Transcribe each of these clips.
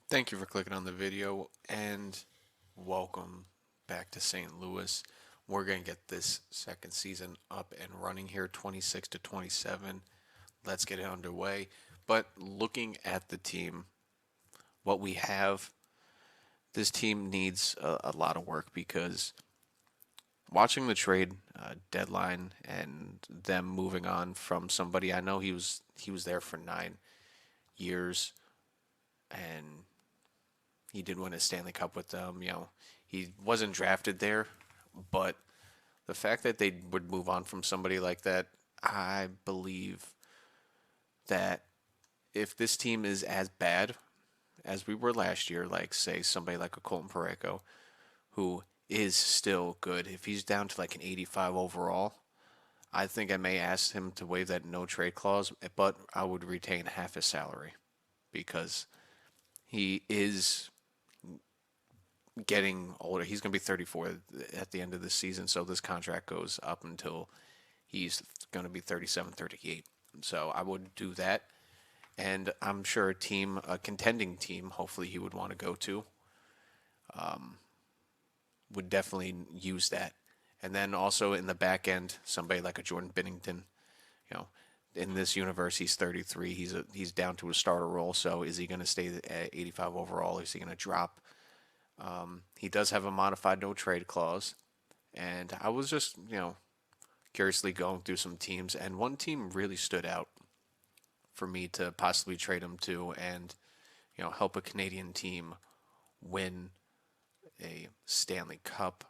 Thank you for clicking on the video and welcome back to St. Louis. We're going to get this second season up and running here, 26 to 27. Let's get it underway. But looking at the team, what we have, this team needs a lot of work because watching the trade deadline and them moving on from somebody, I know he was there for 9 years and he did win a Stanley Cup with them. He wasn't drafted there, but the fact that they would move on from somebody like that, I believe that if this team is as bad as we were last year, like say somebody like a Colton Parayko, who is still good, if he's down to like an 85 overall, I think I may ask him to waive that no trade clause, but I would retain half his salary because he is getting older. He's going to be 34 at the end of the season, so this contract goes up until he's going to be 37, 38. So I would do that, and I'm sure a contending team, hopefully he would want to go to, would definitely use that. And then also in the back end, somebody like a Jordan Binnington, you know, in this universe, he's 33. He's down to a starter role. So is he going to stay at 85 overall? Is he going to drop? He does have a modified no trade clause, and I was just curiously going through some teams, and one team really stood out for me to possibly trade him to, and help a Canadian team win a Stanley Cup.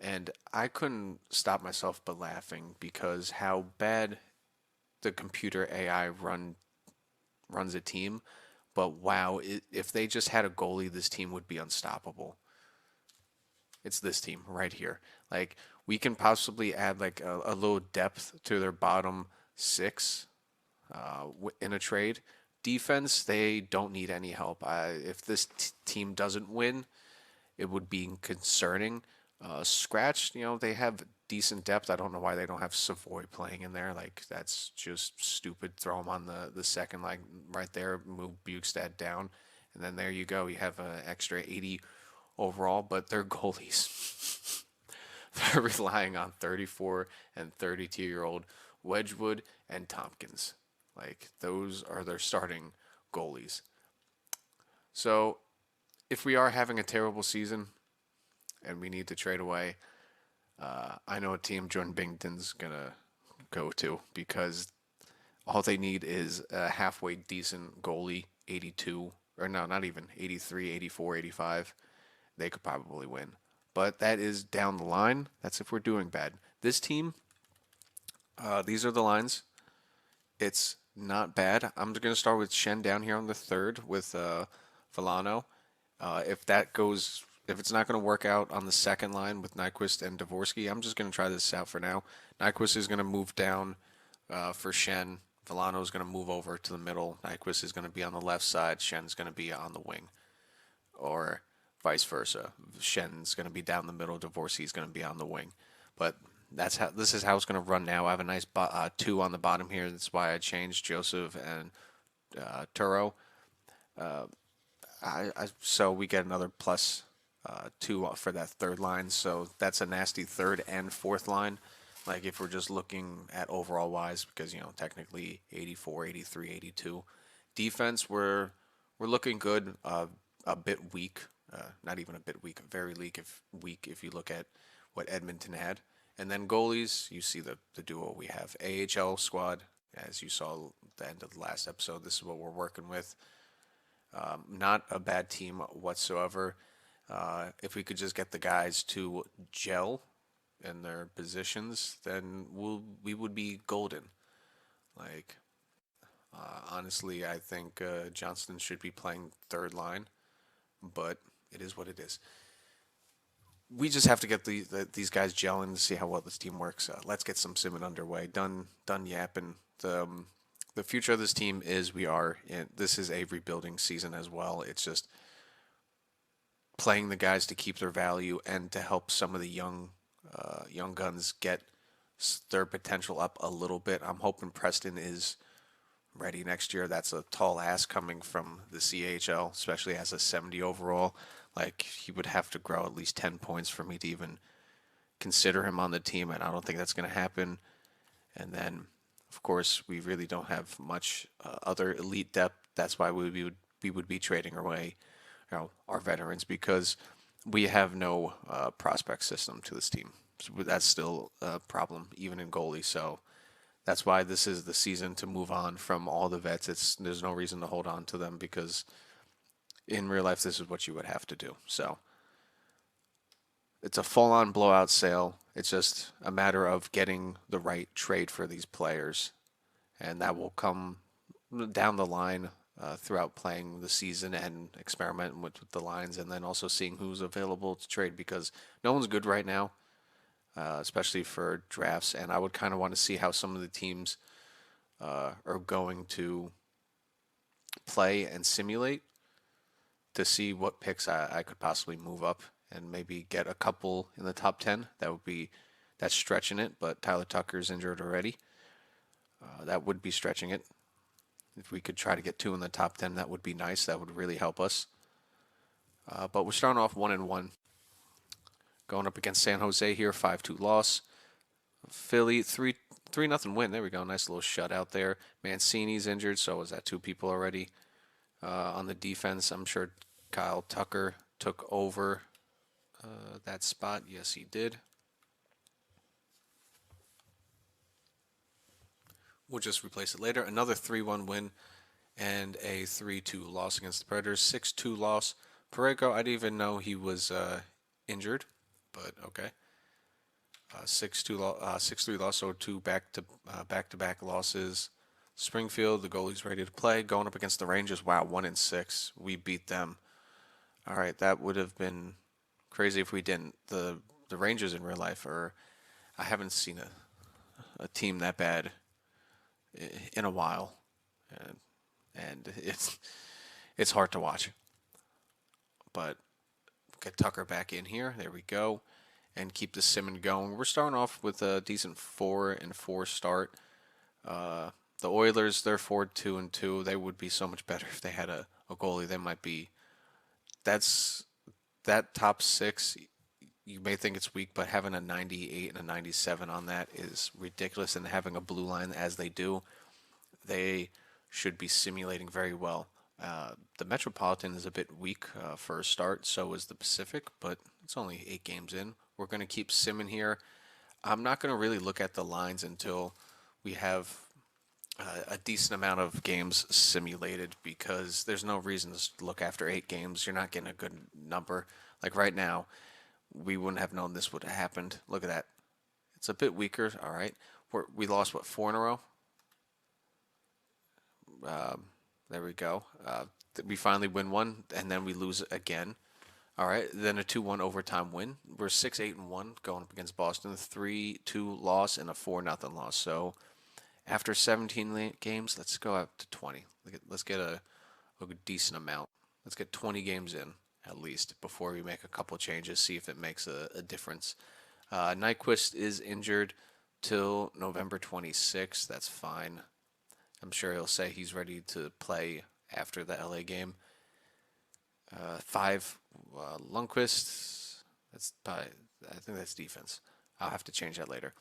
And I couldn't stop myself but laughing because how bad the computer AI runs a team. But wow, if they just had a goalie, this team would be unstoppable. It's this team right here. Like we can possibly add like a little depth to their bottom six in a trade. Defense, they don't need any help. If this team doesn't win, it would be concerning. Scratch, they have decent depth. I don't know why they don't have Savoy playing in there. Like that's just stupid. Throw him on the second line right there. Move Bukestad down, and then there you go. You have an extra 80 overall. But they're goalies. They're relying on 34 and 32-year-old Wedgwood and Tompkins. Like those are their starting goalies. So if we are having a terrible season and we need to trade away, I know a team Jordan Bington's gonna go to because all they need is a halfway decent goalie, 82, or no, not even 83, 84, 85. They could probably win. But that is down the line. That's if we're doing bad. This team, these are the lines. It's not bad. I'm going to start with Shen down here on the third with Volano. If it's not going to work out on the second line with Nyquist and Dvorsky, I'm just going to try this out for now. Nyquist is going to move down for Shen. Volano is going to move over to the middle. Nyquist is going to be on the left side. Shen's going to be on the wing, or vice versa. Shen's going to be down the middle. Dvorsky is going to be on the wing. But this is how it's going to run now. I have a nice two on the bottom here. That's why I changed Joseph and Turo. So we get another plus two for that third line. So that's a nasty third and fourth line. Like if we're just looking at overall wise, because technically 84, 83, 82. Defense, we're looking good. A bit weak. Not even a bit weak. Very weak if you look at what Edmonton had. And then goalies, you see the duo we have. AHL squad, as you saw at the end of the last episode. This is what we're working with. Not a bad team whatsoever. If we could just get the guys to gel in their positions, then we would be golden. Like, honestly, I think Johnston should be playing third line, but it is what it is. We just have to get these guys gelling to see how well this team works. Let's get some simming underway. Done yapping. The future of this team is this is a rebuilding season as well. It's just playing the guys to keep their value and to help some of the young guns get their potential up a little bit. I'm hoping Preston is ready next year. That's a tall ask coming from the CHL, especially as a 70 overall. Like, he would have to grow at least 10 points for me to even consider him on the team, and I don't think that's going to happen. And then, of course, we really don't have much other elite depth. That's why we would be trading away, our veterans, because we have no prospect system to this team. So that's still a problem, even in goalie. So that's why this is the season to move on from all the vets. There's no reason to hold on to them because in real life this is what you would have to do. So it's a full-on blowout sale. It's just a matter of getting the right trade for these players, and that will come down the line throughout playing the season and experimenting with the lines, and then also seeing who's available to trade because no one's good right now, especially for drafts. And I would kind of want to see how some of the teams are going to play and simulate to see what picks I could possibly move up and maybe get a couple in the top 10. That's stretching it, but Tyler Tucker's injured already. That would be stretching it. If we could try to get two in the top 10, that would be nice. That would really help us. But we're starting off 1-1. Going up against San Jose here, 5-2 loss. Philly, 3-0 win. There we go. Nice little shutout there. Mancini's injured, so was that two people already. On the defense, I'm sure Kyle Tucker took over that spot. Yes, he did. We'll just replace it later. Another 3-1 win and a 3-2 loss against the Predators. 6-2 loss. Pareko, I didn't even know he was injured, but okay. 6-3 loss, so two back-to-back losses. Springfield, the goalie's ready to play. Going up against the Rangers. Wow, 1-6. We beat them. All right, that would have been crazy if we didn't. The Rangers in real life I haven't seen a team that bad in a while, and it's hard to watch. But get Tucker back in here. There we go, and keep the Simmons going. We're starting off with a decent 4-4 start. The Oilers, they're 4-2-2. They would be so much better if they had a goalie. They might be. That top six. You may think it's weak, but having a 98 and a 97 on that is ridiculous. And having a blue line as they do, they should be simulating very well. The Metropolitan is a bit weak for a start, so is the Pacific, but it's only 8 games in. We're going to keep Simmons here. I'm not going to really look at the lines until we have a decent amount of games simulated because there's no reason to look after 8 games. You're not getting a good number. Like right now, we wouldn't have known this would have happened. Look at that. It's a bit weaker. All right. We lost, 4 in a row? There we go. We finally win one, and then we lose again. All right. Then a 2-1 overtime win. We're 6-8-1 going up against Boston. 3-2 loss and a 4-0 loss. So after 17 games, let's go up to 20. Let's get a decent amount. Let's get 20 games in at least before we make a couple changes, see if it makes a difference. Nyquist is injured till November 26th. That's fine. I'm sure he'll say he's ready to play after the LA game. 5, Lundqvist. I think that's defense. I'll have to change that later.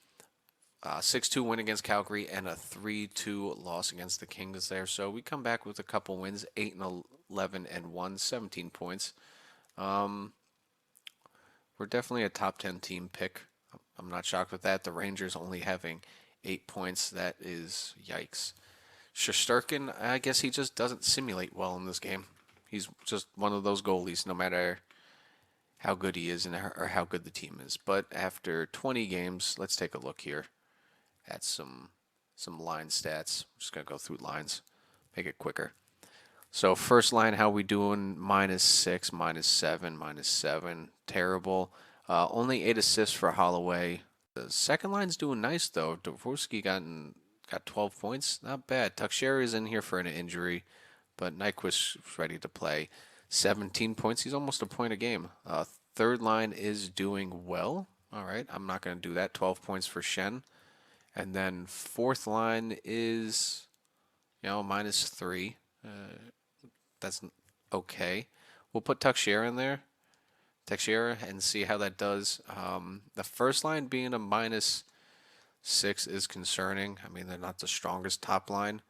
6-2 win against Calgary and a 3-2 loss against the Kings there. So we come back with a couple wins, 8-11-1, 17 points. We're definitely a top 10 team pick. I'm not shocked with that. The Rangers only having 8 points. That is yikes. Shesterkin, I guess he just doesn't simulate well in this game. He's just one of those goalies, no matter how good he is or how good the team is. But after 20 games, let's take a look here at some line stats. I'm just going to go through lines, make it quicker. So first line, how we doing? -6, -7, -7. Terrible. Only 8 assists for Holloway. The second line's doing nice, though. Dvorsky got 12 points. Not bad. Tuxera is in here for an injury, but Nyquist's ready to play. 17 points. He's almost a point a game. Third line is doing well. All right. I'm not going to do that. 12 points for Shen. And then fourth line is -3. That's okay. We'll put Tuxera in there, Teixeira, and see how that does. The first line being a -6 is concerning. I mean, they're not the strongest top line,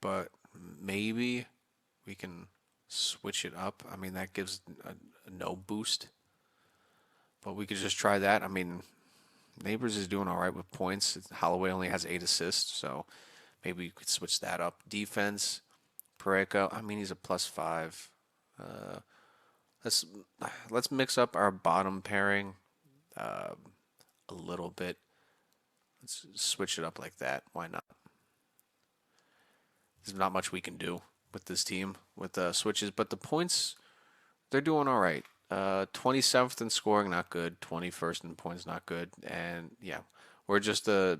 but maybe we can switch it up. I mean, that gives a no boost, but we could just try that. I mean, Neighbors is doing all right with points. Holloway only has 8 assists, so maybe you could switch that up. Defense, Pareko, I mean, he's a +5. Uh, let's let's mix up our bottom pairing uh, a little bit. Let's switch it up like that. Why not? There's not much we can do with this team with the switches, but the points, they're doing all right. 27th in scoring, not good. 21st in points, not good. And yeah, we're just a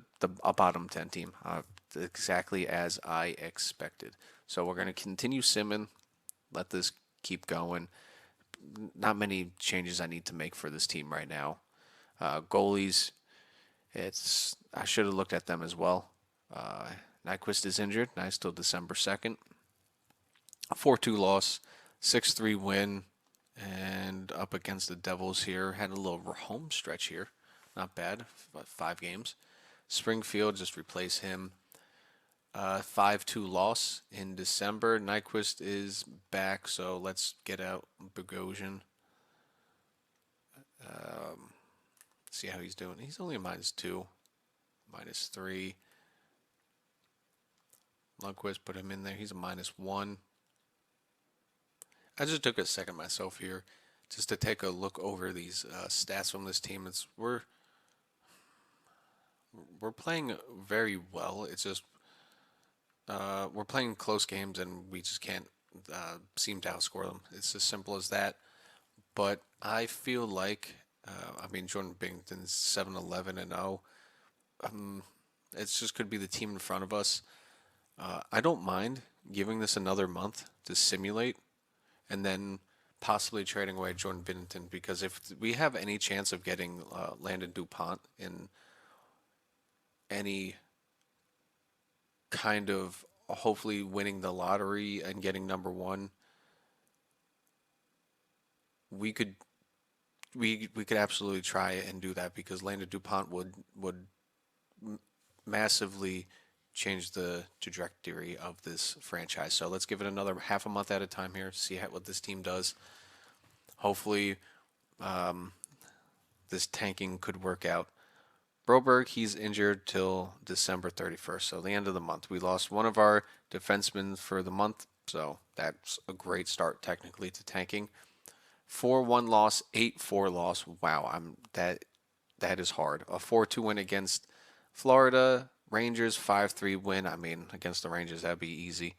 bottom 10 team, exactly as I expected. So we're gonna continue simming, let this keep going. Not many changes I need to make for this team right now. Goalies, it's I should have looked at them as well. Uh, Nyquist is injured. Nice till December 2nd. 4-2 loss, 6-3 win, and up against the Devils here. Had a little home stretch here. Not bad, about 5 games. Springfield, just replace him. 5-2 loss in December. Nyquist is back, so let's get out Bogosian. See how he's doing. He's only a -2, -3. Lundqvist, put him in there. He's a -1. I just took a second myself here just to take a look over these stats from this team. We're playing very well. It's just we're playing close games and we just can't seem to outscore them. It's as simple as that. But I feel like, I mean, Jordan Bington's 7-11-0. It's just could be the team in front of us. I don't mind giving this another month to simulate and then possibly trading away Jordan Binnington because if we have any chance of getting Landon DuPont in any kind of hopefully winning the lottery and getting number 1, we could we could absolutely try and do that because Landon DuPont would massively change the trajectory of this franchise. So let's give it another half a month at a time here, see what this team does. Hopefully, this tanking could work out. Broberg, he's injured till December 31st, so the end of the month. We lost one of our defensemen for the month, so that's a great start technically to tanking. 4-1 loss, 8-4 loss. Wow, that is hard. A 4-2 win against Florida. Rangers 5-3 win. I mean, against the Rangers that'd be easy.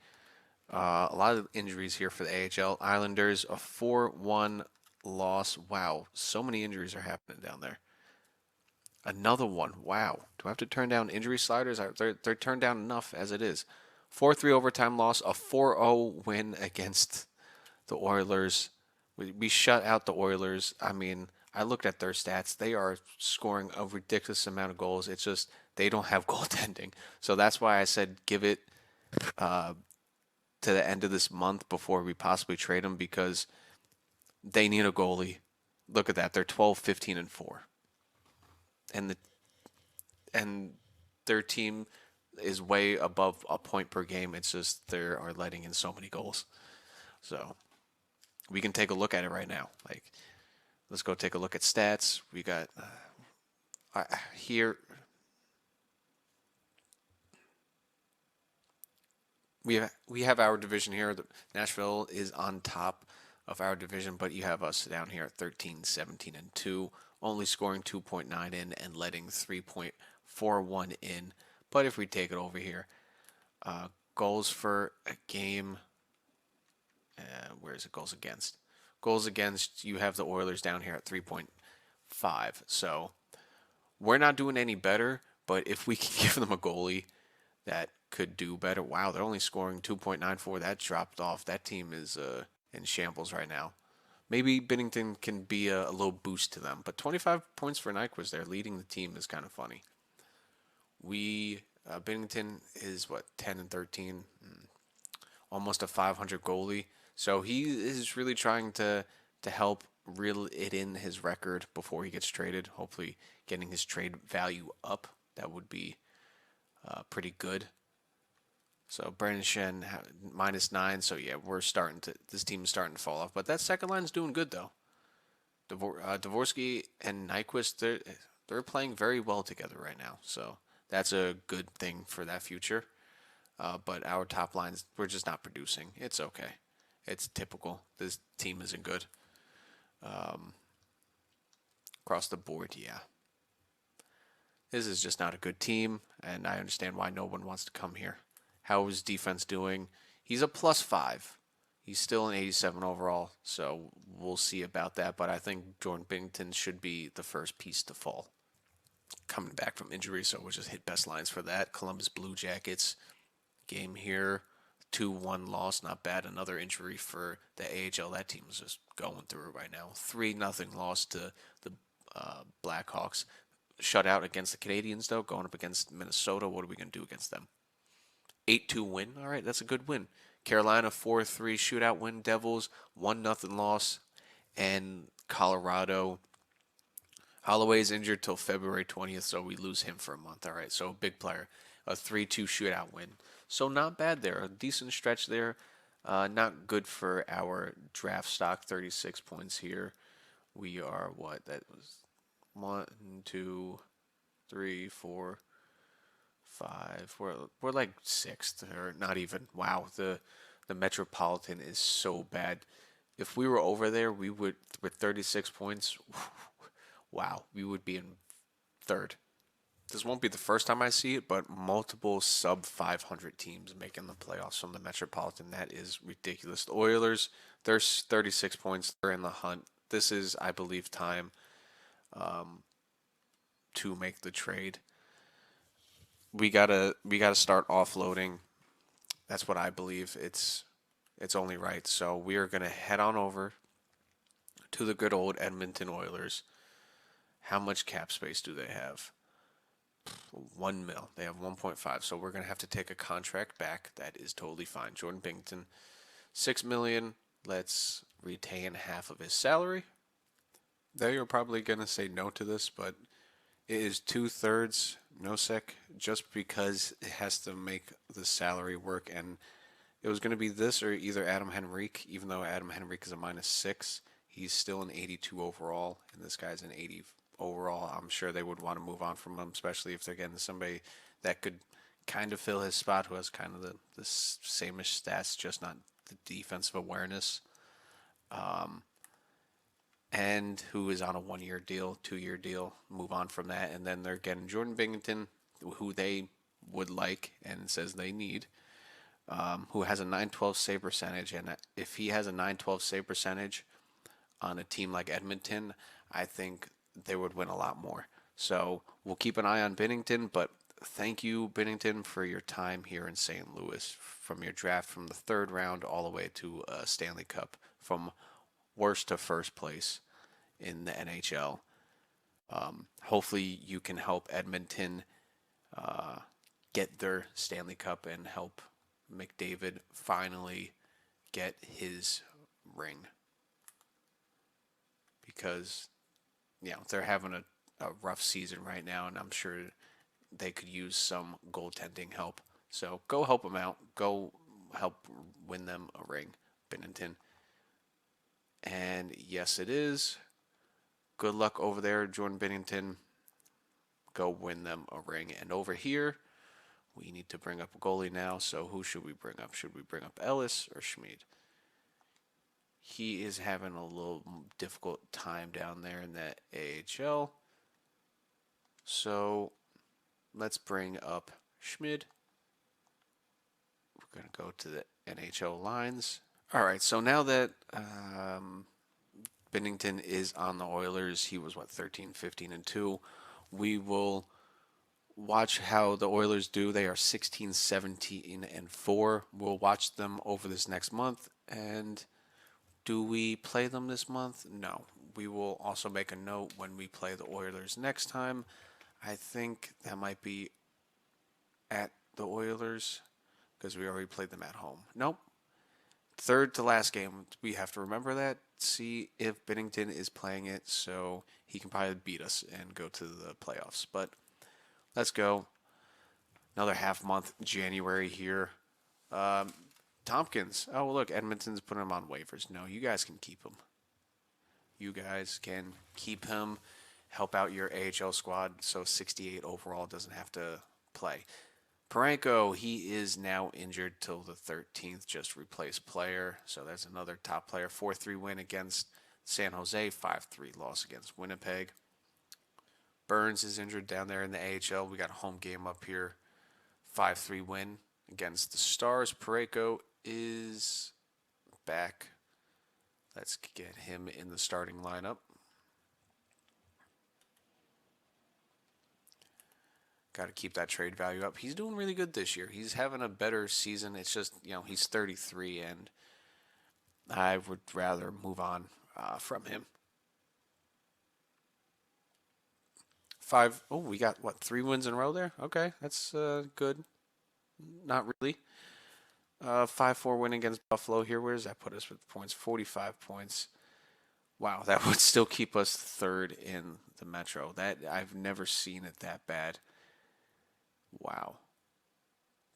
A lot of injuries here for the AHL. Islanders a 4-1 loss. Wow, so many injuries are happening down there. Another one. Wow. Do I have to turn down injury sliders? They're turned down enough as it is. 4-3 overtime loss. A 4-0 win against the Oilers. We shut out the Oilers. I mean, I looked at their stats. They are scoring a ridiculous amount of goals. It's just they don't have goaltending. So that's why I said give it to the end of this month before we possibly trade them because they need a goalie. Look at that. They're 12, 15, and 4. And their team is way above a point per game. It's just they are letting in so many goals. So we can take a look at it right now. Like, let's go take a look at stats. We got here. We have our division here. Nashville is on top of our division, but you have us down here at 13, 17, and 2, only scoring 2.9 in and letting 3.41 in. But if we take it over here, goals for a game. Where is it? Goals against. Goals against, you have the Oilers down here at 3.5. So we're not doing any better, but if we can give them a goalie that could do better. Wow, they're only scoring 2.94. That dropped off. That team is in shambles right now. Maybe Binnington can be a little boost to them. But 25 points for Nyquist there, leading the team is kind of funny. We Binnington is what 10-13, almost a 500 goalie. So he is really trying to help reel it in his record before he gets traded. Hopefully, getting his trade value up. That would be pretty good. So Brandon Shen -9. So yeah, we're starting to. This team is starting to fall off. But that second line's doing good though. Dvorsky and Nyquist, they're playing very well together right now. So that's a good thing for that future. But our top lines, we're just not producing. It's okay. It's typical. This team isn't good. Across the board, yeah. This is just not a good team, and I understand why no one wants to come here. How is defense doing? He's a +5. He's still an 87 overall, so we'll see about that. But I think Jordan Binnington should be the first piece to fall. Coming back from injury, so we'll just hit best lines for that. Columbus Blue Jackets game here. 2-1 loss, not bad. Another injury for the AHL. That team is just going through it right now. 3-0 loss to the Blackhawks. Shutout against the Canadiens, though. Going up against Minnesota. What are we going to do against them? 8-2 win. All right, that's a good win. Carolina 4-3 shootout win. Devils 1-0 loss. And Colorado. Holloway's injured till February 20th, so we lose him for a month. All right, so big player. A 3-2 shootout win. So not bad there. A decent stretch there. Not good for our draft stock. 36 points here. We are what? That was 1, 2, 3, 4, 5. We're like sixth or not even. Wow, the Metropolitan is so bad. If we were over there, we would with 36 points. Wow, we would be in third. This won't be the first time I see it, but multiple sub 500 teams making the playoffs from the Metropolitan. That is ridiculous. The Oilers, they're 36 points. They're in the hunt. This is, I believe, time to make the trade. We gotta start offloading. That's what I believe. It's only right. So we are gonna head on over to the good old Edmonton Oilers. How much cap space do they have? 1 mil. They have 1.5. So we're gonna have to take a contract back. That is totally fine. Jordan Binnington, 6 million. Let's retain half of his salary. They are probably gonna say no to this, but it is 2/3 nosec just because it has to make the salary work. And it was going to be this or either Adam Henrique, even though Adam Henrique is a -6. He's still an 82 overall, and this guy's an 80 overall. I'm sure they would want to move on from him, especially if they're getting somebody that could kind of fill his spot, who has kind of the same-ish stats, just not the defensive awareness. And who is on a 1-year deal, 2-year deal, move on from that. And then they're getting Jordan Binnington, who they would like and says they need, who has a 912 save percentage. And if he has a 912 save percentage on a team like Edmonton, I think they would win a lot more. So we'll keep an eye on Binnington, but thank you, Binnington, for your time here in St. Louis, from your draft from the 3rd round all the way to Stanley Cup, from worst to first place in the NHL. Hopefully you can help Edmonton get their Stanley Cup and help McDavid finally get his ring. Because, they're having a rough season right now, and I'm sure they could use some goaltending help. So go help them out. Go help win them a ring, Binnington. And yes, it is. Good luck over there, Jordan Binnington. Go win them a ring. And over here, we need to bring up a goalie now. So who should we bring up? Should we bring up Ellis or Schmid? He is having a little difficult time down there in that AHL. So let's bring up Schmid. We're going to go to the NHL lines. All right, so now that Binnington is on the Oilers, he was 13, 15, and 2. We will watch how the Oilers do. They are 16, 17, and 4. We'll watch them over this next month. And do we play them this month? No. We will also make a note when we play the Oilers next time. I think that might be at the Oilers because we already played them at home. Nope. Third to last game. We have to remember that. See if Binnington is playing it so he can probably beat us and go to the playoffs. But let's go. Another half month, January here. Um, Tompkins. Oh, well, look, Edmonton's putting him on waivers. No, you guys can keep him. You guys can keep him, help out your AHL squad so 68 overall doesn't have to play. Parenko, he is now injured till the 13th, just replaced player. So that's another top player. 4-3 win against San Jose, 5-3 loss against Winnipeg. Burns is injured down there in the AHL. We got a home game up here. 5-3 win against the Stars. Pareko is back. Let's get him in the starting lineup. Got to keep that trade value up. He's doing really good this year. He's having a better season. It's just, he's 33, and I would rather move on from him. We got, 3 wins in a row there? Okay, that's good. Not really. 5-4 win against Buffalo here. Where does that put us with points? 45 points. Wow, that would still keep us third in the Metro. That I've never seen it that bad. Wow.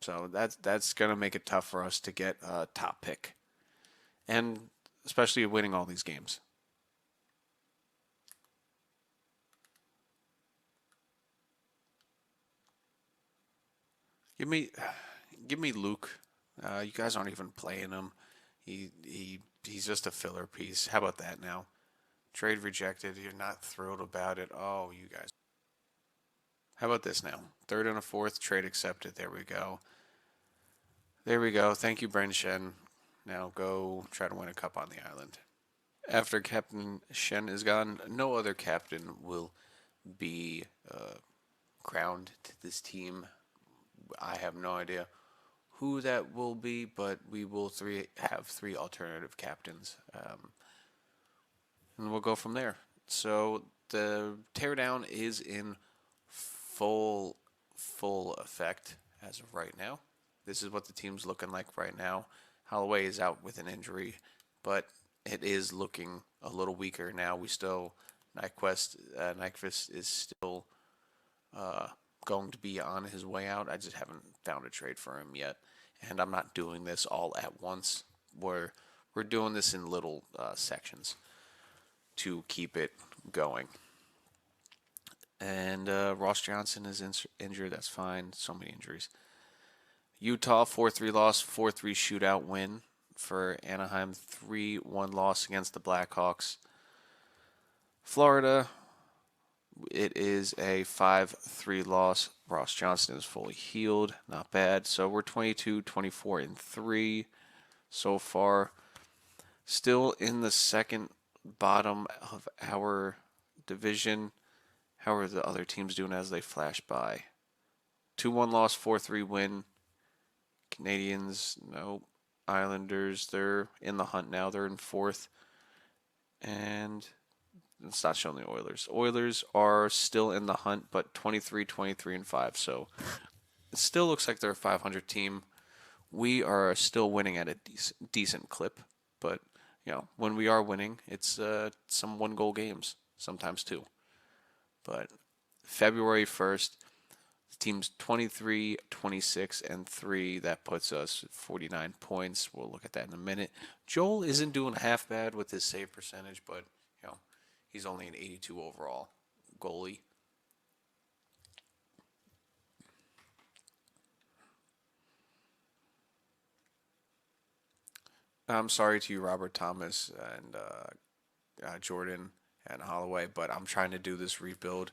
So that's gonna make it tough for us to get a top pick, and especially winning all these games. Give me, give me Luke. You guys aren't even playing him. He's just a filler piece. How about that now? Trade rejected. You're not thrilled about it. Oh, you guys. How about this now? Third and a fourth, trade accepted. There we go. There we go. Thank you, Brent Shen. Now go try to win a cup on the island. After Captain Shen is gone, no other captain will be crowned to this team. I have no idea who that will be, but we will have three alternative captains, and we'll go from there. So the teardown is in full effect as of right now. This is what the team's looking like right now. Holloway is out with an injury, but it is looking a little weaker now. Nyquist is still going to be on his way out. I just haven't found a trade for him yet, and I'm not doing this all at once. We're doing this in little sections to keep it going. And Ross Johnson is injured. That's fine. So many injuries. Utah 4-3 loss, 4-3 shootout win for Anaheim. 3-1 loss against the Blackhawks. Florida, it is a 5-3 loss. Ross Johnson is fully healed. Not bad. So we're 22, 24, and 3 so far. Still in the second bottom of our division. How are the other teams doing as they flash by? 2-1 loss, 4-3 win. Canadians, no. Islanders, they're in the hunt now. They're in fourth. And it's not showing the Oilers. Oilers are still in the hunt, but 23, 23, and 5. So it still looks like they're a 500 team. We are still winning at a decent clip. But, when we are winning, it's some one-goal games, sometimes two. But February 1st, the team's 23, 26, and 3. That puts us at 49 points. We'll look at that in a minute. Joel isn't doing half bad with his save percentage, but, he's only an 82 overall goalie. I'm sorry to you, Robert Thomas and Jordan and Holloway, but I'm trying to do this rebuild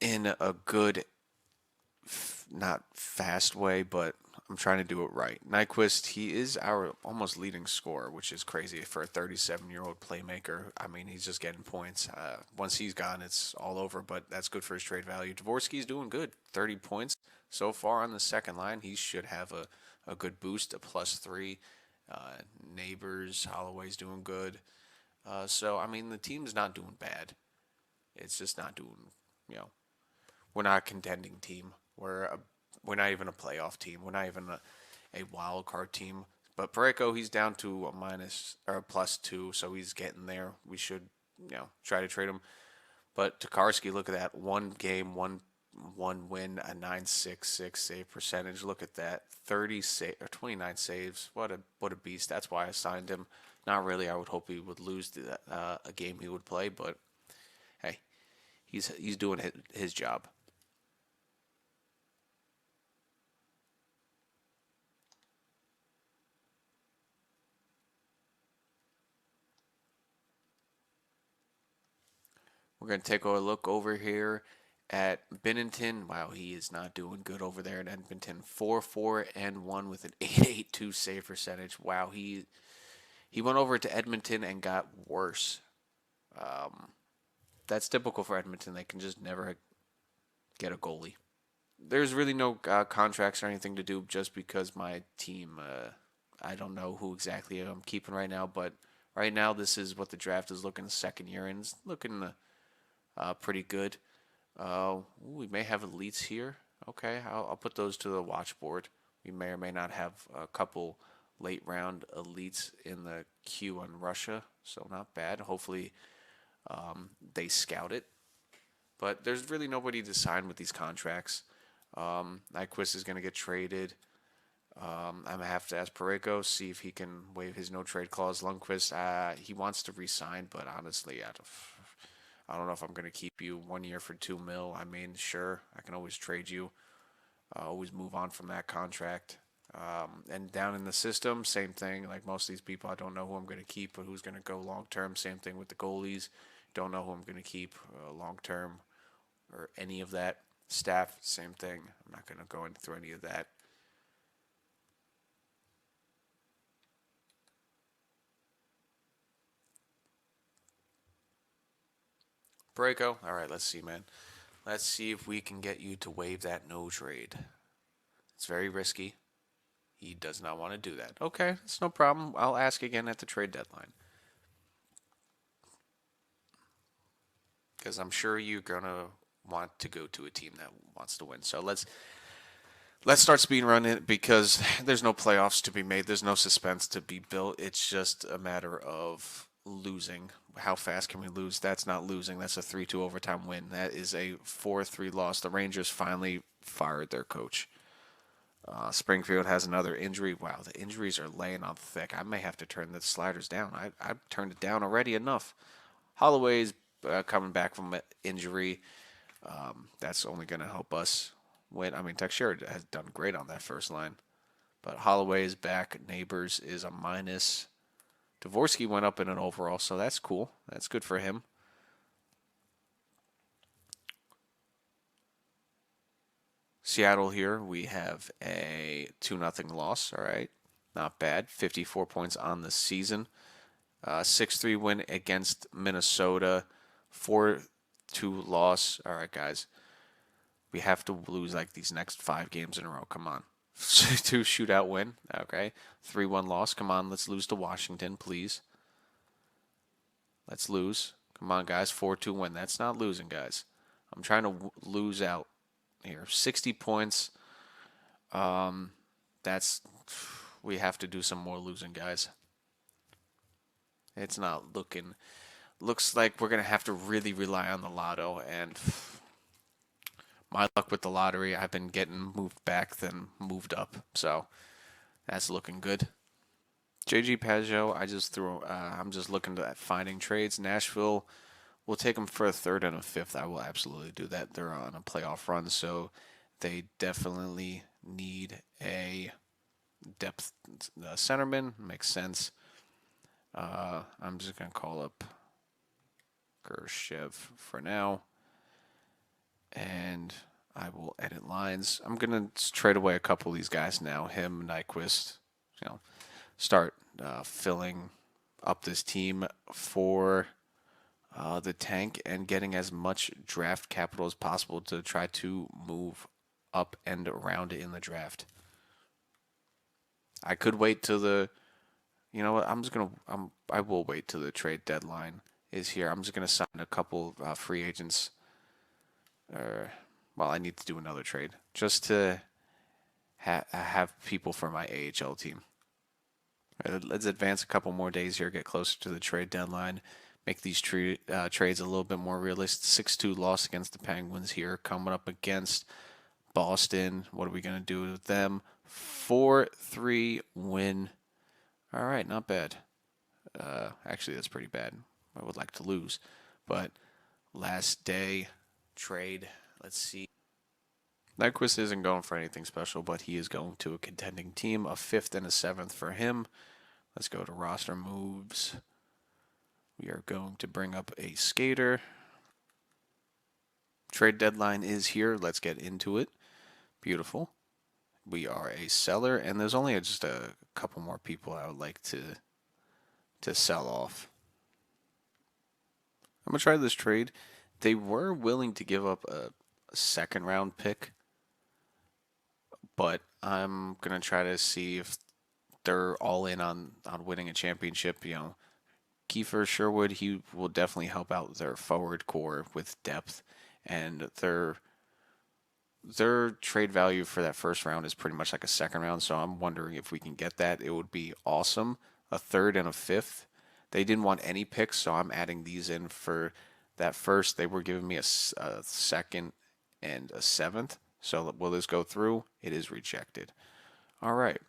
in a good, not fast way, but I'm trying to do it right. Nyquist, he is our almost leading scorer, which is crazy for a 37-year-old playmaker. I mean, he's just getting points. Once he's gone, it's all over, but that's good for his trade value. Dvorsky's doing good, 30 points so far on the second line. He should have a good boost, a +3. Neighbors, Holloway's doing good. So, I mean, the team's not doing bad. It's just not doing, we're not a contending team. We're not even a playoff team. We're not even a wild card team. But Pareko, he's down to a minus or a +2, so he's getting there. We should, try to trade him. But Tokarski, look at that. One game, one win, a 9.66 save percentage. Look at that. 30 save or 29 saves. What a beast. That's why I signed him. Not really. I would hope he would lose a game he would play, but hey, he's doing his job. We're going to take a look over here at Binnington. Wow, he is not doing good over there in Edmonton. 4-4-1 with an 8.82 save percentage. Wow, he went over to Edmonton and got worse. Um, that's typical for Edmonton. They can just never get a goalie. There's really no contracts or anything to do just because my team, I don't know who exactly I'm keeping right now, but right now this is what the draft is looking second year and it's looking pretty good. We may have elites here. Okay, I'll put those to the watch board. We may or may not have a couple late round elites in the queue on Russia, so not bad. Hopefully, they scout it. But there's really nobody to sign with these contracts. Nyquist is going to get traded. I'm gonna have to ask Pareko see if he can waive his no trade clause. Lundqvist, he wants to resign, but honestly, I don't know if I'm gonna keep you 1 year for 2 mil. I mean, sure, I can always trade you. Always move on from that contract. And down in the system, same thing. Like most of these people, I don't know who I'm gonna keep, but who's gonna go long term. Same thing with the goalies. Don't know who I'm gonna keep long term or any of that. Staff, same thing. I'm not gonna go into through any of that. Braco, all right, let's see, man. Let's see if we can get you to waive that no trade. It's very risky. He does not want to do that. Okay, it's no problem. I'll ask again at the trade deadline. Because I'm sure you're gonna want to go to a team that wants to win. So let's start speed running because there's no playoffs to be made. There's no suspense to be built. It's just a matter of losing. How fast can we lose? That's not losing. That's a 3-2 overtime win. That is a 4-3 loss. The Rangers finally fired their coach. Springfield has another injury. Wow, the injuries are laying on thick. I may have to turn the sliders down. I've turned it down already enough. Holloway's coming back from an injury. That's only going to help us win. I mean, Teixeira has done great on that first line. But Holloway is back. Neighbors is a minus. Dvorsky went up in an overall, so that's cool. That's good for him. Seattle here, we have a 2-0 loss. All right. Not bad. 54 points on the season. 6-3 win against Minnesota. 4-2 loss. All right, guys. We have to lose like these next 5 games in a row. Come on. 2 shootout win. Okay. 3-1 loss. Come on. Let's lose to Washington, please. Let's lose. Come on, guys. 4-2 win. That's not losing, guys. I'm trying to lose out here. 60 points. That's we have to do some more losing, guys. It's not looking. Looks like we're gonna have to really rely on the lotto, and my luck with the lottery, I've been getting moved back than moved up, so that's looking good. JG Pajot, I just threw. I'm just looking at finding trades. Nashville, we'll take them for a third and a fifth. I will absolutely do that. They're on a playoff run, so they definitely need a depth centerman. Makes sense. I'm just gonna call up Gershev for now, and I will edit lines. I'm gonna trade away a couple of these guys now. Him, Nyquist, you know, start filling up this team for the tank and getting as much draft capital as possible to try to move up and around in the draft. I could wait till the, you know what? I will wait till the trade deadline is here. I'm just gonna sign a couple free agents. Uh, well, I need to do another trade just to have people for my AHL team. Let's advance a couple more days here, get closer to the trade deadline, make these trades a little bit more realistic. 6-2 loss against the Penguins here, coming up against Boston. What are we going to do with them? 4-3 win. All right, not bad. Actually, that's pretty bad. I would like to lose. But last day trade. Let's see. Nyquist isn't going for anything special, but he is going to a contending team. A 5th and a 7th for him. Let's go to roster moves. We are going to bring up a skater. Trade deadline is here. Let's get into it. Beautiful. We are a seller, and there's only just a couple more people I would like to sell off. I'm going to try this trade. They were willing to give up a second round pick, but I'm going to try to see if they're all in on winning a championship. You know, Kiefer Sherwood, he will definitely help out their forward core with depth, and their trade value for that first round is pretty much like a second round, so I'm wondering if we can get that. It would be awesome. A 3rd and a 5th. They didn't want any picks, so I'm adding these in for that first. They were giving me a 2nd and a 7th. So will this go through? It is rejected. All right.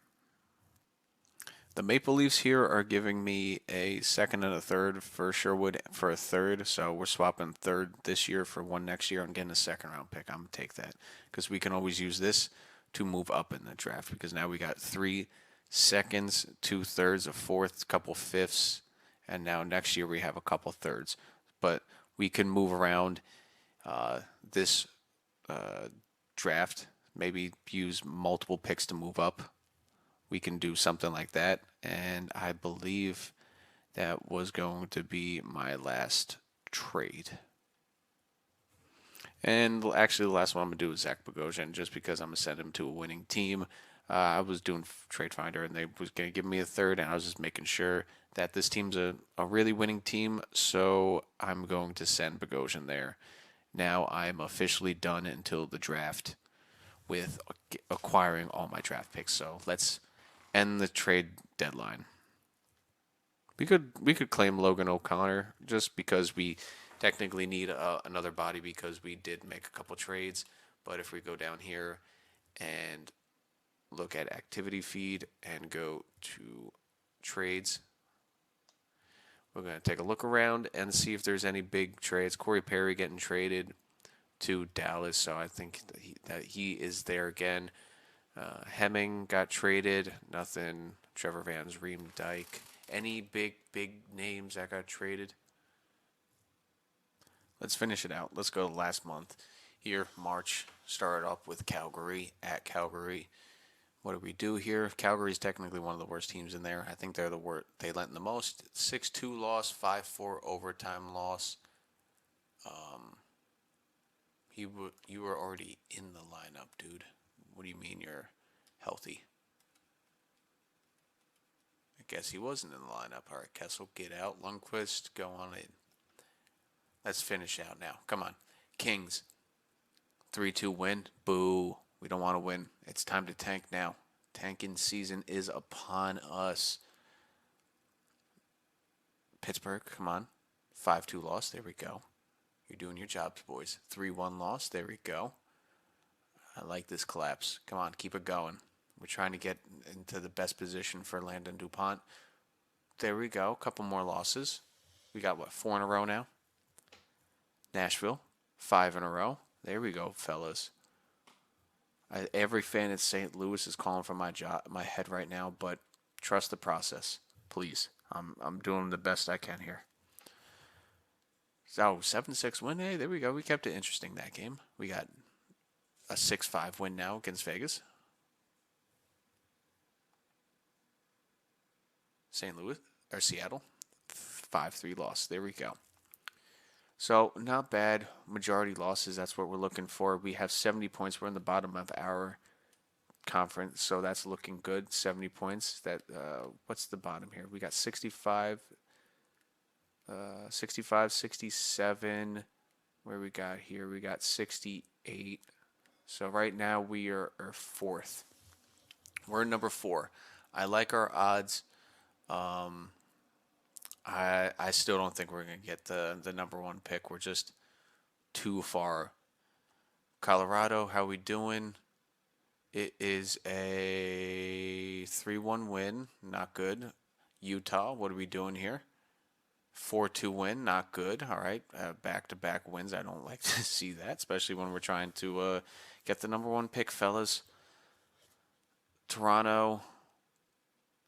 The Maple Leafs here are giving me a 2nd and a 3rd for Sherwood for a 3rd. So we're swapping 3rd this year for 1 next year. I'm getting a 2nd round pick. I'm going to take that because we can always use this to move up in the draft, because now we got 3 seconds, 2 thirds, a 4th, couple 5ths, and now next year we have a couple 3rds. But we can move around this draft, maybe use multiple picks to move up. We can do something like that, and I believe that was going to be my last trade. And actually, the last one I'm going to do is Zach Bogosian, just because I'm going to send him to a winning team. I was doing Trade Finder, and they was going to give me a 3rd, and I was just making sure that this team's a really winning team, so I'm going to send Bogosian there. Now I'm officially done until the draft with acquiring all my draft picks. So let's end the trade deadline. We could claim Logan O'Connor just because we technically need another body, because we did make a couple trades. But if we go down here and look at activity feed and go to trades, we're going to take a look around and see if there's any big trades. Corey Perry getting traded to Dallas, so I think that he is there again. Hemming got traded. Nothing. Trevor Van Riemdijk. Any big names that got traded? Let's finish it out. Let's go to last month. Here, March, started up with Calgary at Calgary. What do we do here? Calgary's technically one of the worst teams in there. I think they're the worst. They lent the most. 6-2 loss, 5-4 overtime loss. You were already in the lineup, dude. What do you mean you're healthy? I guess he wasn't in the lineup. All right, Kessel, get out. Lundqvist, go on in. Let's finish out now. Come on. Kings, 3-2 win. Boo. We don't want to win. It's time to tank now. Tanking season is upon us. Pittsburgh, come on. 5-2 loss. There we go. You're doing your jobs, boys. 3-1 loss. There we go. I like this collapse. Come on, keep it going. We're trying to get into the best position for Landon DuPont. There we go. A couple more losses. We got, 4 in a row now? Nashville, 5 in a row. There we go, fellas. Every fan at St. Louis is calling for my head right now, but trust the process, please. I'm doing the best I can here. So 7-6 win. Hey, there we go. We kept it interesting that game. We got a 6-5 win now against Vegas. St. Louis or Seattle, 5-3 loss. There we go. So not bad. Majority losses. That's what we're looking for. We have 70 points. We're in the bottom of our conference, so that's looking good. 70 points. That what's the bottom here? We got 65, 67. Where we got here? We got 68. So right now we are fourth. We're number 4. I like our odds. Um, I still don't think we're gonna get the number 1 pick. We're just too far. Colorado, how we doing? It is a 3-1 win, not good. Utah, what are we doing here? 4-2 win, not good. All right, back-to-back wins. I don't like to see that, especially when we're trying to get the number 1 pick, fellas. Toronto,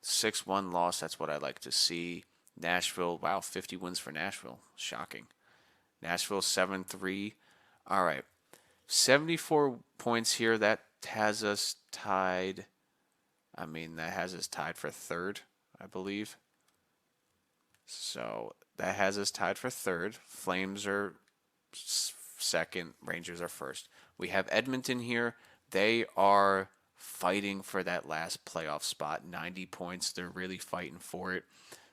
6-1 loss. That's what I like to see. Nashville, wow, 50 wins for Nashville. Shocking. Nashville, 7-3. All right, 74 points here. That has us tied. That has us tied for third, I believe. So that has us tied for third. Flames are second. Rangers are first. We have Edmonton here. They are fighting for that last playoff spot. 90 points. They're really fighting for it.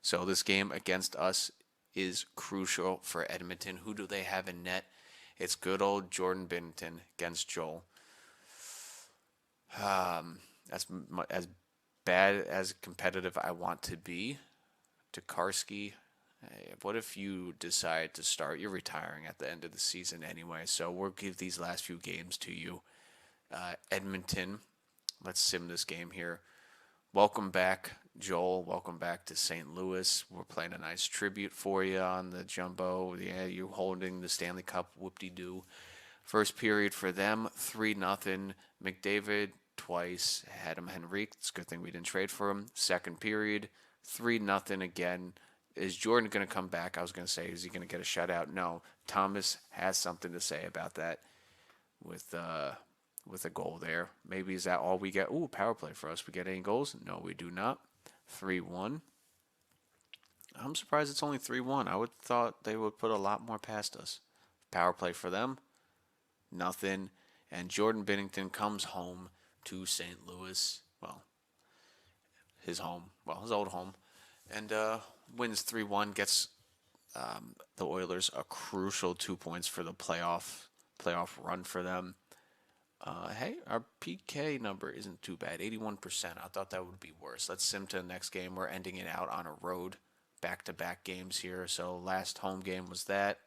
So this game against us is crucial for Edmonton. Who do they have in net? It's good old Jordan Binnington against Joel. As bad as competitive I want to be. Tokarski, hey, what if you decide to start? You're retiring at the end of the season anyway, so we'll give these last few games to you. Edmonton, let's sim this game here. Welcome back, Joel. Welcome back to St. Louis. We're playing a nice tribute for you on the Jumbo. Yeah, you're holding the Stanley Cup. Whoop-de-doo. First period for them, 3-0. McDavid twice had him Henrique. It's a good thing we didn't trade for him. Second period, 3-0 again. Is Jordan going to come back? I was going to say, is he going to get a shutout? No. Thomas has something to say about that with a goal there. Maybe is that all we get? Ooh, power play for us. We get any goals? No, we do not. 3-1. I'm surprised it's only 3-1. I would thought they would put a lot more past us. Power play for them. Nothing. And Jordan Binnington comes home to St. Louis. Well, his home. Well, his old home. And wins 3-1. Gets the Oilers a crucial 2 points for the playoff run for them. Hey, our PK number isn't too bad. 81%. I thought that would be worse. Let's sim to the next game. We're ending it out on a road. Back-to-back games here. So last home game was that.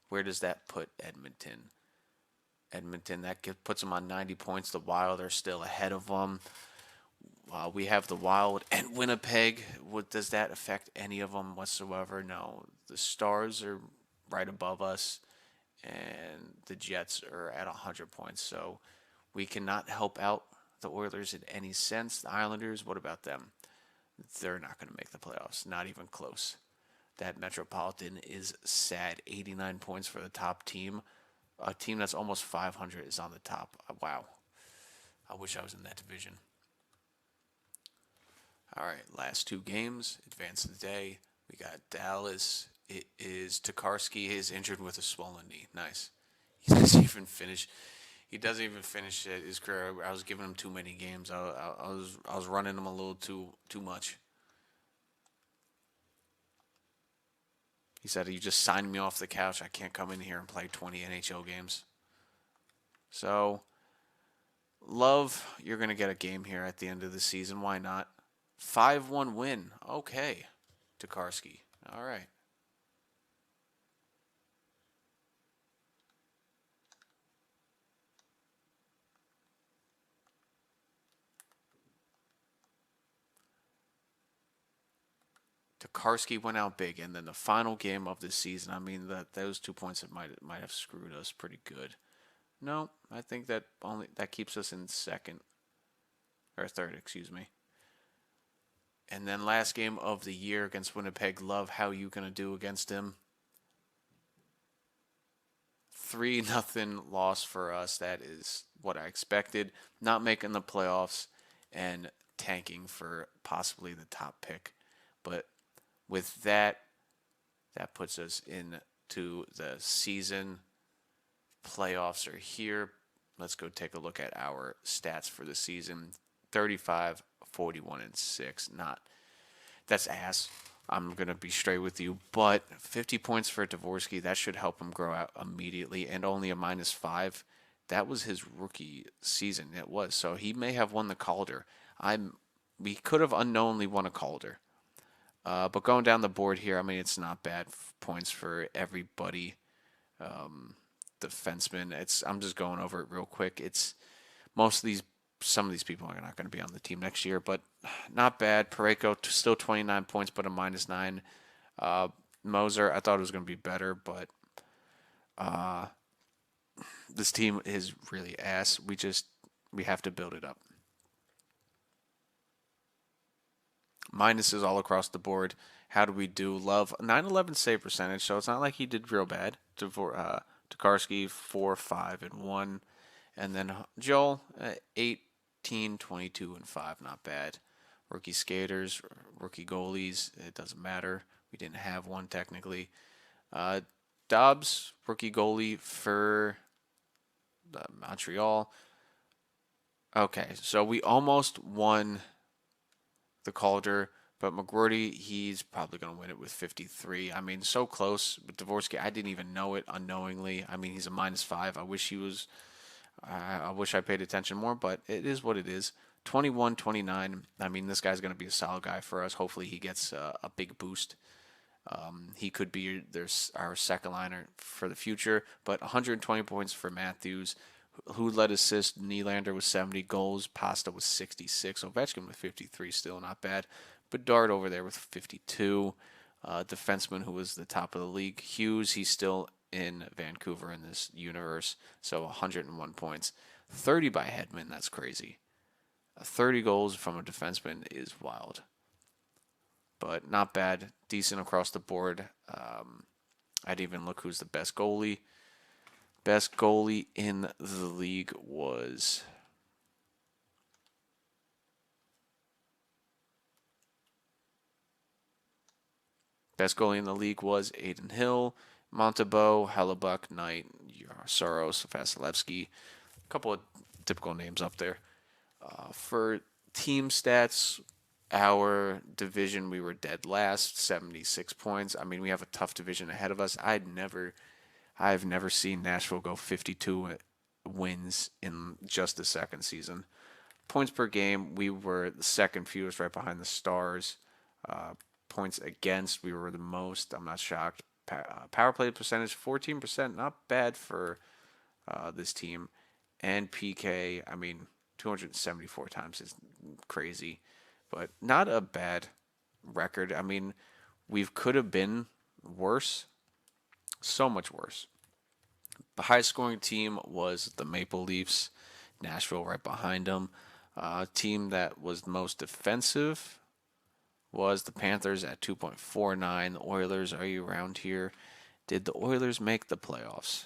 Where does that put Edmonton? That puts them on 90 points. The Wild are still ahead of them. We have the Wild and Winnipeg. Does that affect any of them whatsoever? No. The Stars are right above us, and the Jets are at 100 points. So we cannot help out the Oilers in any sense. The Islanders, what about them? They're not going to make the playoffs. Not even close. That Metropolitan is sad. 89 points for the top team. A team that's almost 500 is on the top. Wow. I wish I was in that division. All right, last 2 games. Advance of the day. We got Dallas. It is Tokarski is injured with a swollen knee. Nice. He doesn't even finish. He doesn't even finish his career. I was giving him too many games. I was running him a little too much. He said, "You just signed me off the couch. I can't come in here and play 20 NHL games." So, Love, you're going to get a game here at the end of the season. Why not? 5-1 win. Okay. Tokarski. All right. Tokarski went out big, and then the final game of the season. Those 2 points might have screwed us pretty good. No, I think that keeps us in second or third, excuse me. And then last game of the year against Winnipeg. Love, how you gonna do against him? 3-0 loss for us. That is what I expected. Not making the playoffs and tanking for possibly the top pick. But with that puts us into the season. Playoffs are here. Let's go take a look at our stats for the season. 35, 41, and 6. That's ass. I'm going to be straight with you. But 50 points for Dvorsky, that should help him grow out immediately. And only a -5. that was his rookie season. It was. So he may have won the Calder. We could have unknowingly won a Calder. But going down the board here, I mean, it's not bad points for everybody. Defenseman. I'm just going over it real quick. It's most of these, some of these people are not going to be on the team next year, but not bad. Pareko still 29 points, but a -9. Moser, I thought it was going to be better, but this team is really ass. We have to build it up. Minuses all across the board. How do we do? Love 911 save percentage, so it's not like he did real bad. Tokarski 4, 5, and 1, and then Joel 18, 22, and 5. Not bad. Rookie skaters, rookie goalies. It doesn't matter. We didn't have one technically. Dobbs, rookie goalie for Montreal. Okay, so we almost won the Calder, but McGroarty, he's probably going to win it with 53. I mean, so close. But Dvorsky, I didn't even know it unknowingly. I mean, he's a -5. I wish he was. I wish I paid attention more, but it is what it is. 21, 29. I mean, this guy's going to be a solid guy for us. Hopefully, he gets a big boost. He could be our second liner for the future. But 120 points for Matthews, who led assists. Nylander with 70 goals. Pasta with 66. Ovechkin with 53. Still not bad. Bedard over there with 52. Defenseman who was the top of the league. Hughes, he's still in Vancouver in this universe. So 101 points. 30 by Hedman. That's crazy. 30 goals from a defenseman is wild. But not bad. Decent across the board. I'd even look who's the best goalie. Best goalie in the league was... Best goalie in the league was Aiden Hill, Montebeau, Hellebuck, Knight, Soros, Vasilevsky. A couple of typical names up there. For team stats, our division, we were dead last, 76 points. I mean, we have a tough division ahead of us. I've never seen Nashville go 52 wins in just the second season. Points per game, we were the second fewest, right behind the Stars. Points against, we were the most. I'm not shocked. Power play percentage, 14%. Not bad for this team. And PK, I mean, 274 times is crazy. But not a bad record. I mean, we could have been worse. So much worse. The highest scoring team was the Maple Leafs. Nashville right behind them. Team that was most defensive was the Panthers at 2.49. The Oilers, are you around here? Did the Oilers make the playoffs?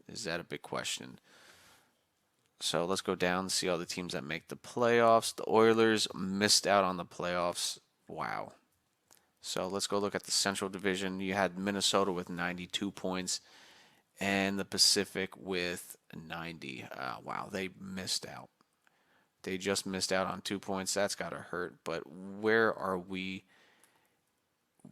Is that a big question? So let's go down and see all the teams that make the playoffs. The Oilers missed out on the playoffs. Wow. So let's go look at the Central Division. You had Minnesota with 92 points and the Pacific with 90. Wow, they missed out. They just missed out on 2 points. That's got to hurt. But where are we?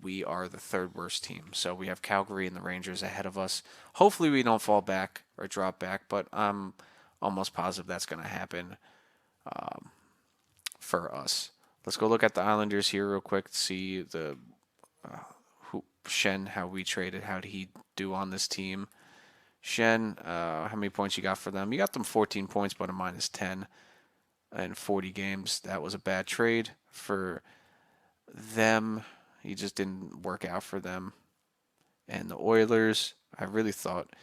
We are the third worst team. So we have Calgary and the Rangers ahead of us. Hopefully we don't fall back or drop back, but I'm almost positive that's going to happen for us. Let's go look at the Islanders here real quick to see the Shen, how we traded. How did he do on this team? Shen, how many points you got for them? You got them 14 points, but a -10 in 40 games. That was a bad trade for them. He just didn't work out for them. And the Oilers, I really thought,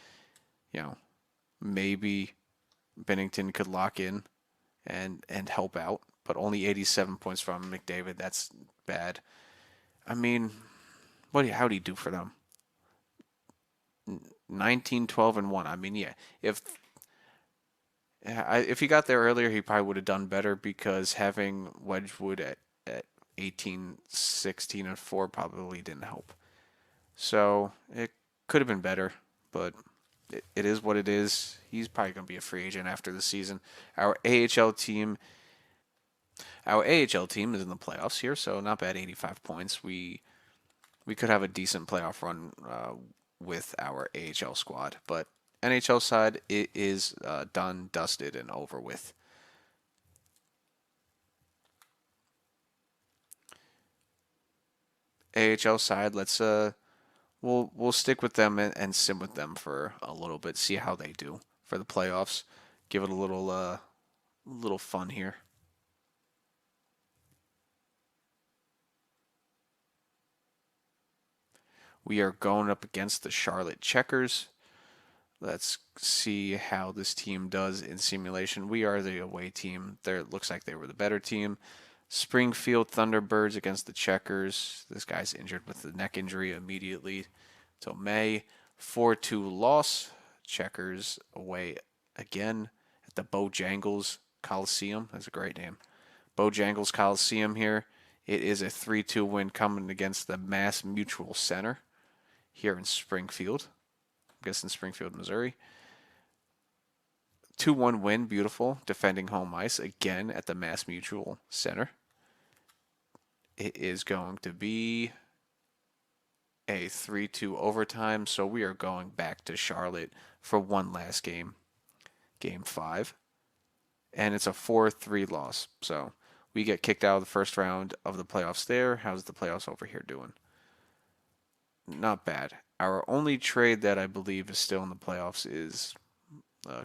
maybe Bennington could lock in and help out, but only 87 points from McDavid. That's bad. I mean, how do you do for them? 19, 12, and 1. I mean, yeah, if he got there earlier, he probably would have done better because having Wedgwood at 18, 16, and 4 probably didn't help. So it could have been better, but it is what it is. He's probably going to be a free agent after the season. Our AHL team is in the playoffs here, so not bad, 85 points. We could have a decent playoff run with our AHL squad, but NHL side, it is done, dusted, and over with. AHL side, we'll stick with them and sim with them for a little bit, see how they do for the playoffs. Give it a little fun here. We are going up against the Charlotte Checkers. Let's see how this team does in simulation. We are the away team. There, it looks like they were the better team. Springfield Thunderbirds against the Checkers. This guy's injured with the neck injury immediately till May. 4-2 loss. Checkers away again at the Bojangles Coliseum. That's a great name. Bojangles Coliseum here. It is a 3-2 win coming against the Mass Mutual Center here in Springfield. I guess in Springfield, Missouri. 2-1 win, beautiful. Defending home ice again at the Mass Mutual Center. It is going to be a 3-2 overtime, so we are going back to Charlotte for one last game, Game 5. And it's a 4-3 loss, so we get kicked out of the first round of the playoffs there. How's the playoffs over here doing? Not bad. Our only trade that I believe is still in the playoffs is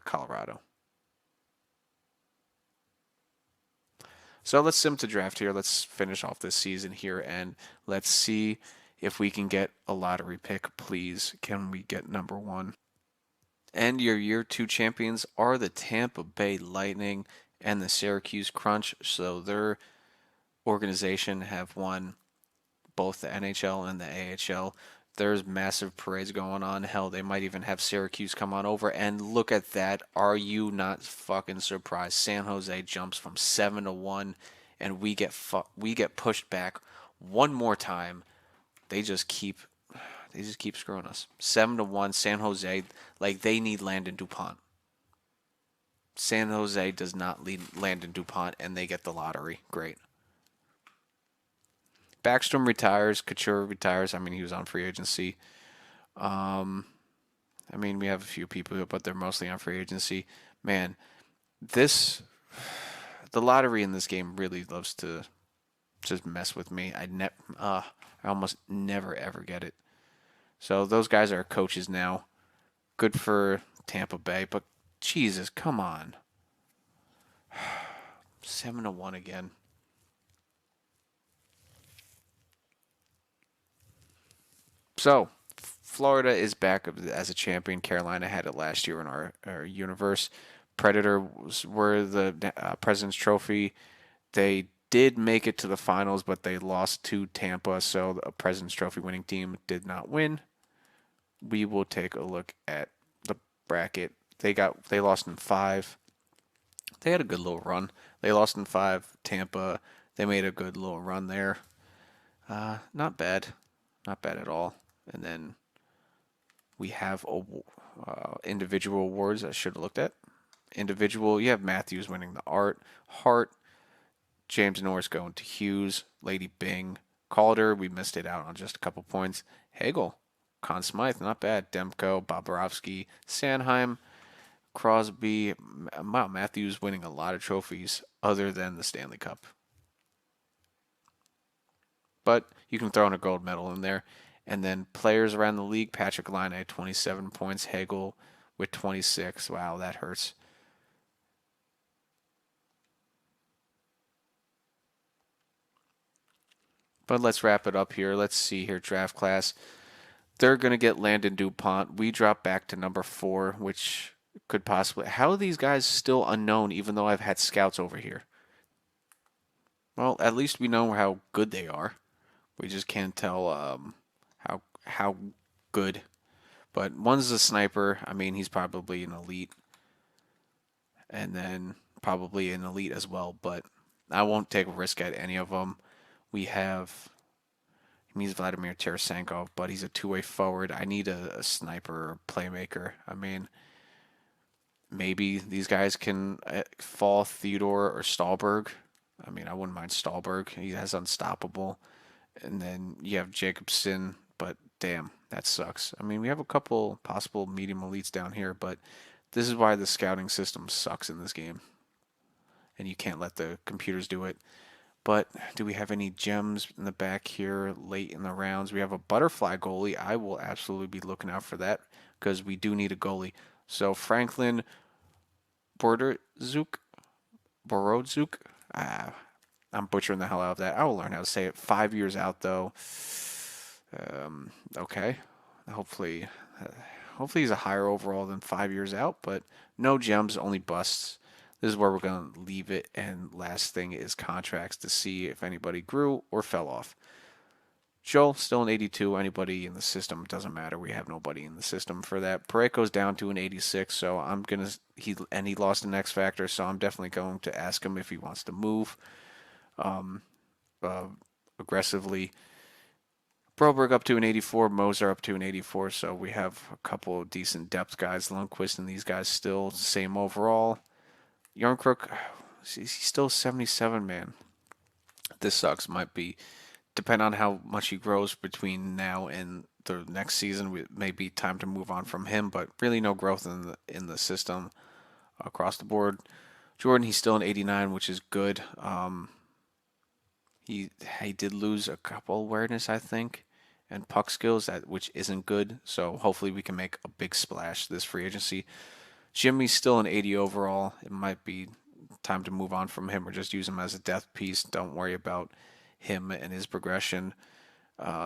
Colorado. So let's sim to draft here. Let's finish off this season here, and let's see if we can get a lottery pick. Please, can we get number 1? And your year 2 champions are the Tampa Bay Lightning and the Syracuse Crunch. So their organization have won both the NHL and the AHL. There's massive parades going on. Hell, they might even have Syracuse come on over. And look at that. Are you not fucking surprised? San Jose jumps from 7-1, and we get pushed back one more time. They just keep screwing us. 7-1, San Jose, like they need Landon DuPont. San Jose does not lead Landon DuPont, and they get the lottery. Great. Backstrom retires. Couture retires. I mean, he was on free agency. I mean, we have a few people, but they're mostly on free agency. Man, the lottery in this game really loves to just mess with me. I almost never ever get it. So those guys are coaches now. Good for Tampa Bay, but Jesus, come on. 7-1 again. So, Florida is back as a champion. Carolina had it last year in our universe. Predators were the President's Trophy. They did make it to the finals, but they lost to Tampa, so the President's Trophy winning team did not win. We will take a look at the bracket. They lost in 5. They had a good little run. They lost in 5. Tampa, they made a good little run there. Not bad. Not bad at all. And then we have individual awards I should have looked at. Individual, you have Matthews winning the Hart, James Norris going to Hughes, Lady Bing, Calder, we missed it out on just a couple points. Hagel, Conn Smythe, not bad. Demko, Bobrovsky, Sanheim, Crosby, Matthews winning a lot of trophies other than the Stanley Cup. But you can throw in a gold medal in there. And then players around the league, Patrick Laine, 27 points. Hagel with 26. Wow, that hurts. But let's wrap it up here. Let's see here, draft class. They're going to get Landon DuPont. We drop back to number 4, which could possibly... How are these guys still unknown, even though I've had scouts over here? Well, at least we know how good they are. We just can't tell how good. But one's a sniper. I mean, he's probably an elite. And then probably an elite as well. But I won't take a risk at any of them. We have... He's Vladimir Tarasenko, but he's a two-way forward. I need a sniper or playmaker. I mean, maybe these guys can fall Theodore or Stahlberg. I mean, I wouldn't mind Stahlberg. He has unstoppable. And then you have Jacobson, but damn, That sucks. I mean, we have a couple possible medium elites down here, but this is why the scouting system sucks in this game, and you can't let the computers do it. But do we have any gems in the back here late in the rounds? We have a butterfly goalie. I will absolutely be looking out for that because we do need a goalie. So Franklin Borderzuk, Borodzuk. Ah, I'm butchering the hell out of that. I will learn how to say it. 5 years out though. Okay. Hopefully, uh, hopefully he's a higher overall than 5 years out. But no gems, only busts. This is where we're gonna leave it. And last thing is contracts to see if anybody grew or fell off. Joel still an 82. Anybody in the system doesn't matter. We have nobody in the system for that. Pareko's down to an 86, so I'm gonna he lost an X factor, so I'm definitely going to ask him if he wants to move uh, aggressively. Broberg up to an 84, Moser up to an 84, so we have a couple of decent depth guys. Lundqvist and these guys still same overall. Yarncrook, he's still 77, man. This sucks. Might be depend on how much he grows between now and the next season. It may be time to move on from him, but really no growth in the system across the board. Jordan, he's still an 89, which is good. He did lose a couple awareness, I think, and puck skills, which isn't good. So hopefully we can make a big splash this free agency. Jimmy's still an 80 overall. It might be time to move on from him or just use him as a depth piece. Don't worry about him and his progression.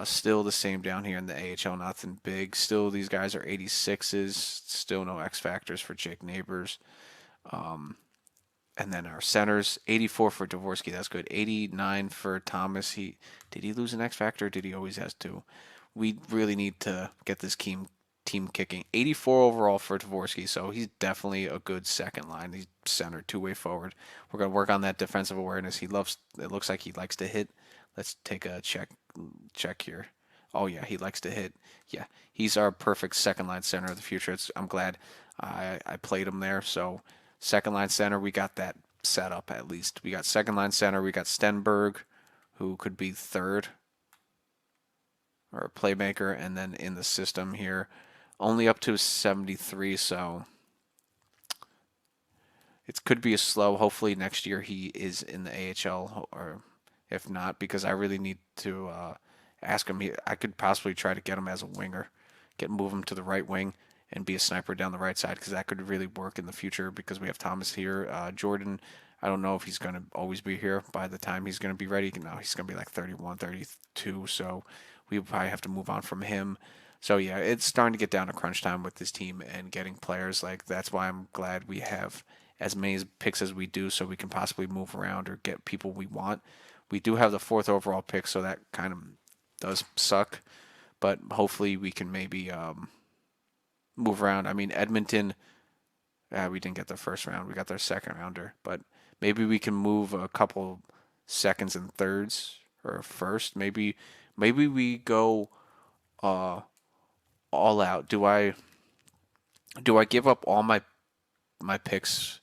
Still the same down here in the AHL, nothing big. Still, these guys are 86s. Still no X factors for Jake Neighbors. And then our centers, 84 for Dvorsky. That's good. 89 for Thomas. Did he lose an X factor? Or did he always has to? We really need to get this team kicking. 84 overall for Dvorsky, so he's definitely a good second line. He's center, two-way forward. We're gonna work on that defensive awareness. He loves. It looks like he likes to hit. Let's take a check here. Oh yeah, he likes to hit. Yeah, he's our perfect second line center of the future. I'm glad I played him there. So second line center, we got that set up at least. We got second line center. We got Stenberg, who could be third or a playmaker, and then in the system here, only up to 73. So it could be a slow. Hopefully next year he is in the AHL, or if not, because I really need to ask him. I could possibly try to get him as a winger, move him to the right wing, and be a sniper down the right side, because that could really work in the future. Because we have Thomas here, Jordan. I don't know if he's going to always be here by the time he's going to be ready. No, he's going to be like 31, 32. So we would probably have to move on from him. So yeah, it's starting to get down to crunch time with this team and getting players. Like, that's why I'm glad we have as many picks as we do, so we can possibly move around or get people we want. We do have the fourth overall pick, so that kind of does suck. But hopefully we can maybe move around. I mean, Edmonton, we didn't get their first round. We got their second rounder. But maybe we can move a couple seconds and thirds or first. Maybe we go all out. Do I give up all my picks?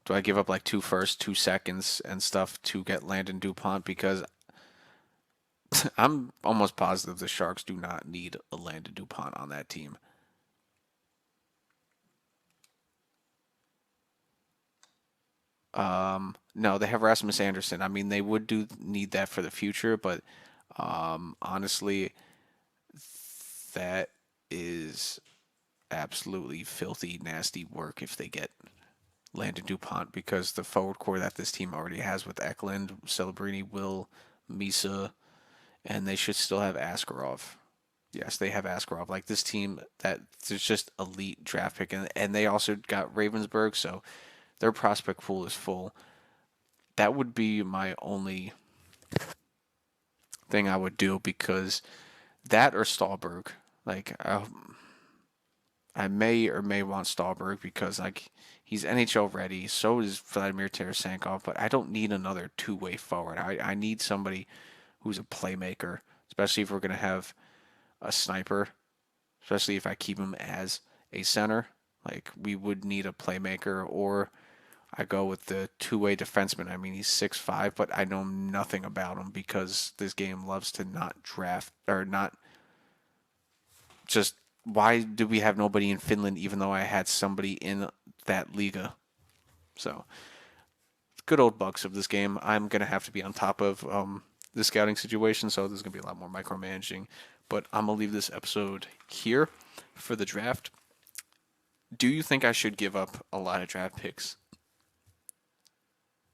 Do I give up like two first, 2 seconds, and stuff to get Landon Dupont? Because I'm almost positive the Sharks do not need a Landon Dupont on that team. No, they have Rasmus Anderson. I mean, they would do need that for the future, but honestly, that is absolutely filthy, nasty work if they get Landon Dupont, because the forward core that this team already has with Eklund, Celebrini, Will, Misa, and they should still have Askarov. Yes, they have Askarov. Like, this team, that's just elite draft pick, and they also got Ravensburg, so their prospect pool is full. That would be my only thing I would do, because that or Stahlberg. Like, I may or may want Stahlberg because, like, he's NHL ready. So is Vladimir Tarasenko, but I don't need another two-way forward. I need somebody who's a playmaker, especially if we're gonna have a sniper. Especially if I keep him as a center, like, we would need a playmaker, or I go with the two-way defenseman. I mean, he's 6'5", but I know nothing about him because this game loves to not draft or not just why do we have nobody in Finland even though I had somebody in that Liga? So good old bugs of this game. I'm gonna have to be on top of the scouting situation, so there's gonna be a lot more micromanaging. But I'm gonna leave this episode here for the draft. Do you think I should give up a lot of draft picks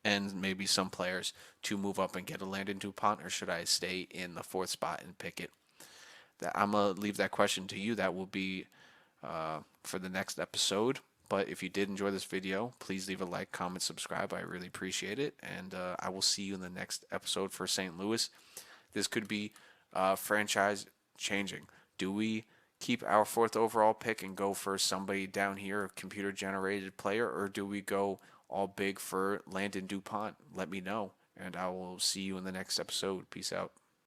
and maybe some players to move up and get a Landon DuPont, or should I stay in the fourth spot and pick it? That I'm gonna leave that question to you. That will be for the next episode. But if you did enjoy this video, please leave a like, comment, subscribe. I really appreciate it. And I will see you in the next episode for St. Louis. This could be franchise changing. Do we keep our fourth overall pick and go for somebody down here, a computer generated player, or do we go all big for Landon DuPont? Let me know. And I will see you in the next episode. Peace out.